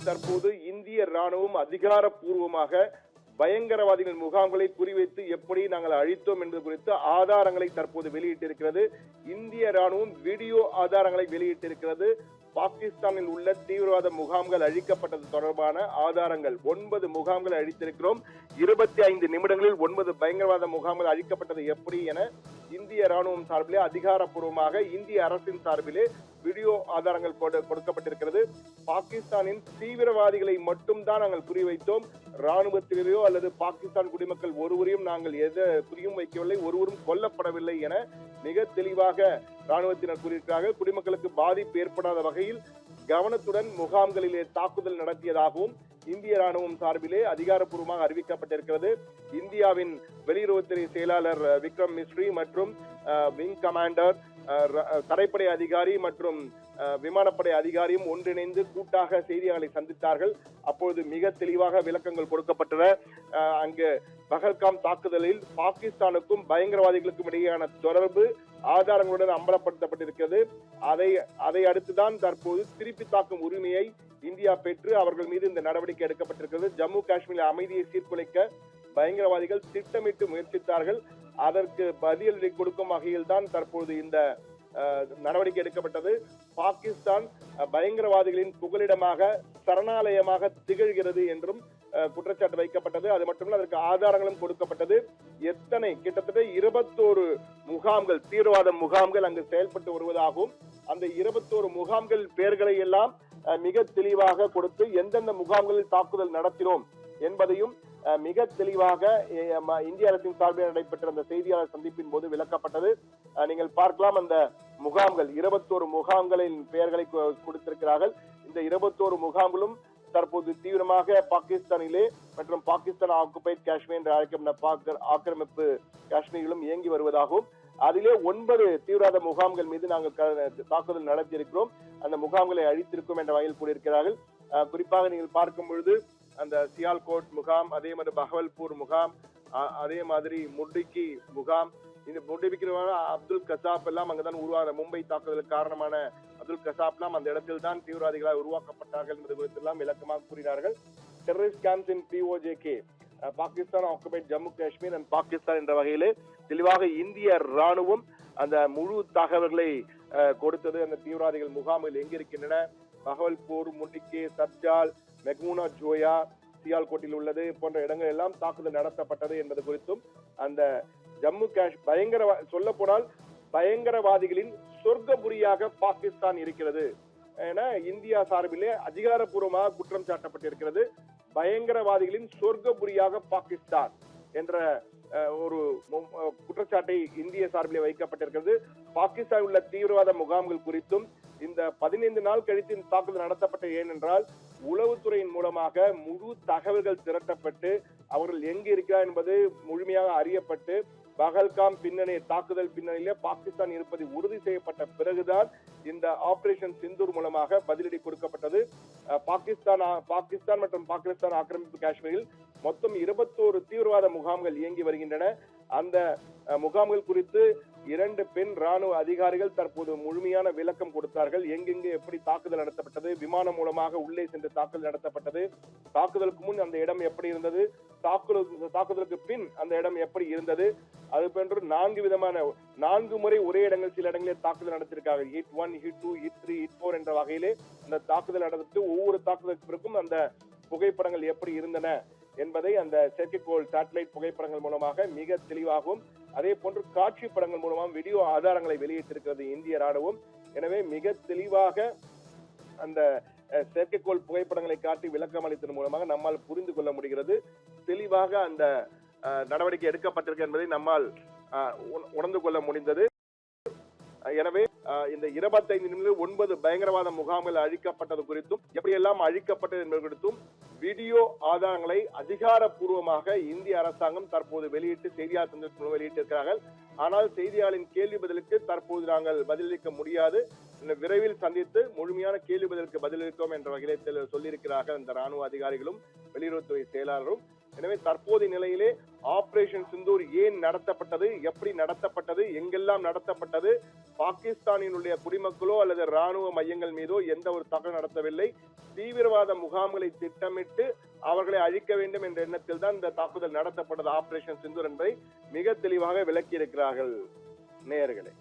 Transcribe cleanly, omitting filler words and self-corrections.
தற்போது இந்திய ராணுவம் அதிகாரப்பூர்வமாக பயங்கரவாதிகளின் முகாம்களை குறிவைத்து எப்படி நாங்கள் அழித்தோம் என்பது குறித்து ஆதாரங்களை தற்போது வெளியிட்டிருக்கிறது. இந்திய ராணுவம் வீடியோ ஆதாரங்களை வெளியிட்டிருக்கிறது. பாகிஸ்தானில் உள்ள தீவிரவாத முகாம்கள் அழிக்கப்பட்டது தொடர்பான ஆதாரங்கள் 9 முகாம்களை அழித்திருக்கிறோம். 25 நிமிடங்களில் 9 பயங்கரவாத முகாம்கள் அழிக்கப்பட்டது எப்படி என இந்திய ராணுவம் சார்பிலே அதிகாரப்பூர்வமாக இந்திய அரசின் சார்பிலே வீடியோ ஆதாரங்கள் கொடுக்கப்பட்டிருக்கிறது. பாகிஸ்தானின் தீவிரவாதிகளை மட்டும் தான் நாங்கள் குறிவைத்தோம். ராணுவத்திலேயோ அல்லது பாகிஸ்தான் குடிமக்கள் ஒருவரையும் நாங்கள் குறியும் வைக்கவில்லை, ஒருவரும் கொல்லப்படவில்லை என மிக தெளிவாக ராணுவத்தினர் கூறியிருக்கிறார்கள். குடிமக்களுக்கு பாதிப்பு ஏற்படாத வகையில் கவனத்துடன் முகாம்களிலே தாக்குதல் நடத்தியதாகவும் இந்திய ராணுவம் சார்பிலே அதிகாரப்பூர்வமாக அறிவிக்கப்பட்டிருக்கிறது. இந்தியாவின் வெளியுறவுத்துறை செயலாளர் விக்ரம் மிஸ்ரி மற்றும் விங் கமாண்டர் தரைப்படை அதிகாரி மற்றும் விமானப்படை அதிகாரியும் ஒன்றிணைந்து கூட்டாக செய்தியாளர்களை சந்தித்தார்கள். அப்பொழுது மிக தெளிவாக விளக்கங்கள் கொடுக்கப்பட்டன. அங்கு பஹல்காம் தாக்குதலில் பாகிஸ்தானுக்கும் பயங்கரவாதிகளுக்கும் இடையேயான தொடர்பு ஆதாரங்களுடன் அம்பலப்படுத்தப்பட்டிருக்கிறது. அதை அடுத்துதான் தற்போது திருப்பி தாக்கும் உரிமையை இந்தியா பெற்று அவர்கள் மீது இந்த நடவடிக்கை எடுக்கப்பட்டிருக்கிறது. ஜம்மு காஷ்மீரில் அமைதியை சீர்குலைக்க பயங்கரவாதிகள் திட்டமிட்டு முயற்சித்தார்கள். அதற்கு பதிலடி கொடுக்கும் வகையில் தான் தற்போது இந்த நடவடிக்கை எடுக்கப்பட்டது. பாகிஸ்தான் பயங்கரவாதிகளின் புகலிடமாக சரணாலயமாக திகழ்கிறது என்றும் குற்றச்சாட்டு வைக்கப்பட்டது. அது மட்டுமல்ல, அதற்கு ஆதாரங்களும் கொடுக்கப்பட்டது. கிட்டத்தட்ட 21 முகாம்கள், தீவிரவாத முகாம்கள் அங்கு செயல்பட்டு வருவதாகவும் அந்த 21 முகாம்கள் பெயர்களை எல்லாம் மிக தெளிவாக கொடுத்து எந்தெந்த முகாம்களில் தாக்குதல் நடத்தினோம் என்பதையும் மிக தெளிவாக இந்திய அரசின் சார்பில் நடைபெற்ற அந்த செய்தியாளர் சந்திப்பின் போது விளக்கப்பட்டது. நீங்கள் பார்க்கலாம், அந்த முகாம்கள் 21 முகாம்களின் பெயர்களை கொடுத்திருக்கிறார்கள். இந்த 21 முகாம்களும் தற்போது தீவிரமாக பாகிஸ்தானிலே மற்றும் பாகிஸ்தான் ஆக்குபைட் காஷ்மீர் என்று அழைக்கப்பட்ட ஆக்கிரமிப்பு காஷ்மீரிலும் இயங்கி வருவதாகவும் அதிலே 9 தீவிரவாத முகாம்கள் மீது நாங்கள் தாக்குதல் நடத்தியிருக்கிறோம், அந்த முகாம்களை அழித்திருக்கிறோம் என்ற வகையில் கூறியிருக்கிறார்கள். குறிப்பாக நீங்கள் பார்க்கும் பொழுது அந்த சியால்கோட் முகாம், அதே மாதிரி பஹவல்பூர் முகாம், அதே மாதிரி முர்டிக்கி முகாம், இந்த முர்டிக்கிற அப்துல் கசாப் எல்லாம் அங்குதான் உருவான மும்பை தாக்குதலுக்கு காரணமான அப்துல் கசாப்லாம் அந்த இடத்தில் தான் தீவிரவாதிகளால் உருவாக்கப்பட்டார்கள் என்பது குறித்து எல்லாம் விளக்கமாக கூறினார்கள். Terrorist camps in POJK, Pakistan occupied Jammu Kashmir and Pakistan என்ற வகையிலே தெளிவாக இந்திய ராணுவம் அந்த முழு தகவல்களை கொடுத்தது. அந்த தீவிரவாதிகள் முகாம்கள் எங்கிருக்கின்றன, பஹவல்பூர், முர்டிக்கி, சப்ஜால், மெக்மூனா ஜோயா, சியால்கோட்டில் உள்ளது போன்ற இடங்கள் எல்லாம் தாக்குதல் நடத்தப்பட்டது என்பது குறித்தும் அந்த ஜம்மு காஷ்மீர் சொல்ல போனால் பயங்கரவாதிகளின் சொர்க்கபுரியாக பாகிஸ்தான் இருக்கிறது என இந்தியா சார்பிலே அதிகாரப்பூர்வமாக குற்றம் சாட்டப்பட்டிருக்கிறது. பயங்கரவாதிகளின் சொர்க்கபுரியாக பாகிஸ்தான் என்ற ஒரு குற்றச்சாட்டை இந்திய சார்பிலே வைக்கப்பட்டிருக்கிறது. பாகிஸ்தான் உள்ள தீவிரவாத முகாம்கள் குறித்தும் இந்த 15 நாள் கழித்து இந்த தாக்குதல் நடத்தப்பட்ட ஏனென்றால் உளவுத்துறையின் மூலமாக முழு தகவல்கள் திரட்டப்பட்டு அவர்கள் எங்கு இருக்கிறார் என்பது முழுமையாக அறியப்பட்டு பஹல்காம் தாக்குதல் பின்னணியிலே பாகிஸ்தான் இருப்பது உறுதி செய்யப்பட்ட பிறகுதான் இந்த ஆபரேஷன் சிந்தூர் மூலமாக பதிலடி கொடுக்கப்பட்டது. பாகிஸ்தான் மற்றும் பாகிஸ்தான் ஆக்கிரமிப்பு காஷ்மீரில் மொத்தம் 21 தீவிரவாத முகாம்கள் இயங்கி வருகின்றன. அந்த முகாம்கள் குறித்து 2 பெண் ராணுவ அதிகாரிகள் தற்போது முழுமையான விளக்கம் கொடுத்தார்கள். எங்கெங்கு எப்படி தாக்குதல் நடத்தப்பட்டது, விமானம் மூலமாக உள்ளே சென்று தாக்குதல் நடத்தப்பட்டது, தாக்குதலுக்கு முன் அந்த இடம் எப்படி இருந்தது, தாக்குதலுக்கு பின் அந்த இடம் எப்படி இருந்தது, அது போன்று 4 முறை ஒரே இடங்கள் சில இடங்களில் தாக்குதல் நடத்திருக்காங்க. ஹிட் 1, ஹிட் 2, ஹிட் 3, ஹிட் 4 என்ற வகையிலே அந்த தாக்குதல் நடத்திட்டு ஒவ்வொரு தாக்குதலுக்கு பிறகும் அந்த புகைப்படங்கள் எப்படி இருந்தன என்பதை அந்த செயற்கைக்கோள் சேட்டலைட் புகைப்படங்கள் மூலமாக மிக தெளிவாகவும் அதே போன்று காட்சி படங்கள் மூலமாக வீடியோ ஆதாரங்களை வெளியிட்டிருக்கிறது இந்திய ராணுவம். எனவே மிக தெளிவாக அந்த செயற்கைக்கோள் புகைப்படங்களை காட்டி விளக்கம் அளித்ததன் மூலமாக நம்மால் புரிந்து கொள்ள முடிகிறது. தெளிவாக அந்த நடவடிக்கை எடுக்கப்பட்டிருக்கு என்பதை நம்மால் உணர்ந்து கொள்ள முடிந்தது. எனவே இந்த 25 நிமிடங்கள் 9 பயங்கரவாத முகாம்கள் அழிக்கப்பட்டது குறித்தும் எப்படியெல்லாம் அழிக்கப்பட்டது என்பது குறித்தும் வீடியோ ஆதாரங்களை அதிகாரப்பூர்வமாக இந்திய அரசாங்கம் தற்போது வெளியிட்டு செய்தியாளர் சந்திப்பில் வெளியிட்டிருக்கிறார்கள். ஆனால் செய்தியாளரின் கேள்வி பதிலுக்கு தற்போது நாங்கள் பதிலளிக்க முடியாது, விரைவில் சந்தித்து முழுமையான கேள்வி பதிலுக்கு பதிலளித்தோம் என்ற வகையில் சொல்லியிருக்கிறார்கள் இந்த ராணுவ அதிகாரிகளும் வெளியுறவுத்துறை செயலாளரும். எனவே தற்போதைய நிலையிலே ஆபரேஷன் சிந்தூர் ஏன் நடத்தப்பட்டது, எப்படி நடத்தப்பட்டது, எங்கெல்லாம் நடத்தப்பட்டது, பாகிஸ்தானினுடைய குடிமக்களோ அல்லது ராணுவ மையங்கள் மீதோ எந்த ஒரு தாக்குதல் நடத்தவில்லை. தீவிரவாத முகாம்களை திட்டமிட்டு அவர்களை அழிக்க வேண்டும் என்ற எண்ணத்தில் தான் இந்த தாக்குதல் நடத்தப்பட்டது ஆபரேஷன் சிந்தூர் என்பதை மிக தெளிவாக விளக்கி இருக்கிறார்கள் நேயர்களே.